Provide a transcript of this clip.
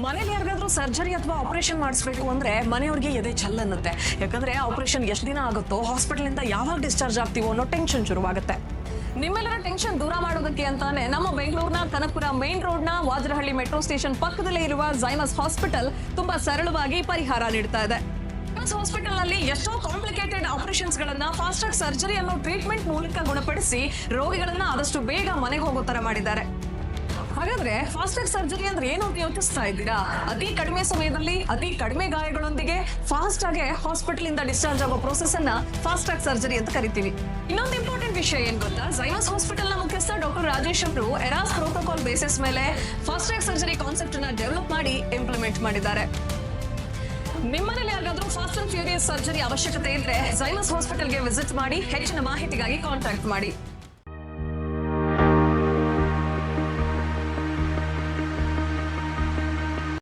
ಮನೇಲಿ ಯಾರಿಗಾದ್ರೂ ಸರ್ಜರಿ ಅಥವಾ ಆಪರೇಷನ್ ಮಾಡಿಸ್ಬೇಕು ಅಂದ್ರೆ ಮನೆಯವ್ರಿಗೆ ಎದೆ ಛಲ್ ಅನ್ನತ್ತೆ. ಯಾಕಂದ್ರೆ ಆಪರೇಷನ್ ಎಷ್ಟು ದಿನ ಆಗುತ್ತೋ ಹಾಸ್ಪಿಟಲ್ ಇಂದ ಯಾವಾಗ ಡಿಸ್ಚಾರ್ಜ್ ಆಗ್ತೀವೋ ಅನ್ನೋ ಟೆನ್ಷನ್ ಶುರುವಾಗುತ್ತೆ. ನಿಮ್ಮೆಲ್ಲರ ಟೆನ್ಷನ್ ದೂರ ಮಾಡೋದಕ್ಕೆ ಅಂತಾನೆ ನಮ್ಮ ಬೆಂಗಳೂರಿನ ಕನಕಪುರ ಮೇನ್ ರೋಡ್ ನ ವಾಜರಹಳ್ಳಿ ಮೆಟ್ರೋ ಸ್ಟೇಷನ್ ಪಕ್ಕದಲ್ಲೇ ಇರುವ ಝೈಮಸ್ ಹಾಸ್ಪಿಟಲ್ ತುಂಬಾ ಸರಳವಾಗಿ ಪರಿಹಾರ ನೀಡ್ತಾ ಇದೆ. ಹಾಸ್ಪಿಟಲ್ ನಲ್ಲಿ ಎಷ್ಟೋ ಕಾಂಪ್ಲಿಕೇಟೆಡ್ ಆಪರೇಷನ್ಸ್ ಗಳನ್ನ ಫಾಸ್ಟ್ ಟ್ರ್ಯಾಕ್ ಸರ್ಜರಿ ಅನ್ನೋ ಟ್ರೀಟ್ಮೆಂಟ್ ಮೂಲಕ ಗುಣಪಡಿಸಿ ರೋಗಿಗಳನ್ನ ಆದಷ್ಟು ಬೇಗ ಮನೆಗೆ ಹೋಗೋ ತರ ಮಾಡಿದ್ದಾರೆ. ಹಾಗಾದ್ರೆ ಫಾಸ್ಟ್ ಟ್ರ್ಯಾಕ್ ಸರ್ಜರಿ ಅಂದ್ರೆ ಏನು ಅಂತ ಯೋಚಿಸ್ತಾ ಇದ್ದೀರಾ? ಅತಿ ಕಡಿಮೆ ಸಮಯದಲ್ಲಿ ಅತಿ ಕಡಿಮೆ ಗಾಯಗಳೊಂದಿಗೆ ಫಾಸ್ಟ್ ಆಗಿ ಹಾಸ್ಪಿಟಲ್ ಇಂದ ಡಿಸ್ಚಾರ್ಜ್ ಆಗೋ ಪ್ರೋಸೆಸ್ ಅನ್ನ ಫಾಸ್ಟ್ ಟ್ರ್ಯಾಕ್ ಸರ್ಜರಿ ಅಂತ ಕರಿತೀವಿ. ಇನ್ನೊಂದು ಇಂಪಾರ್ಟೆಂಟ್ ವಿಷಯ ಏನ್ ಗೊತ್ತಾ? ಝೈಮಸ್ ಹಾಸ್ಪಿಟಲ್ ನ ಮುಖ್ಯಸ್ಥ ಡಾಕ್ಟರ್ ರಾಜೇಶ್ ಅವರು ಎರಾಸ್ ಪ್ರೋಟೋಕಾಲ್ ಬೇಸಿಸ್ ಮೇಲೆ ಫಾಸ್ಟ್ ಟ್ರ್ಯಾಕ್ ಸರ್ಜರಿ ಕಾನ್ಸೆಪ್ಟ್ ಅನ್ನ ಡೆವಲಪ್ ಮಾಡಿ ಇಂಪ್ಲಿಮೆಂಟ್ ಮಾಡಿದ್ದಾರೆ. ನಿಮ್ಮನೇಲಿ ಯಾರಿಗಾದ್ರೂ ಫಾಸ್ಟ್ ಅಂಡ್ ಫ್ಯೂರಿಯಸ್ ಸರ್ಜರಿ ಅವಶ್ಯಕತೆ ಇದ್ರೆ ಝೈಮಸ್ ಹಾಸ್ಪಿಟಲ್ಗೆ ವಿಸಿಟ್ ಮಾಡಿ ಹೆಚ್ಚಿನ ಮಾಹಿತಿಗಾಗಿ ಕಾಂಟ್ಯಾಕ್ಟ್ ಮಾಡಿ.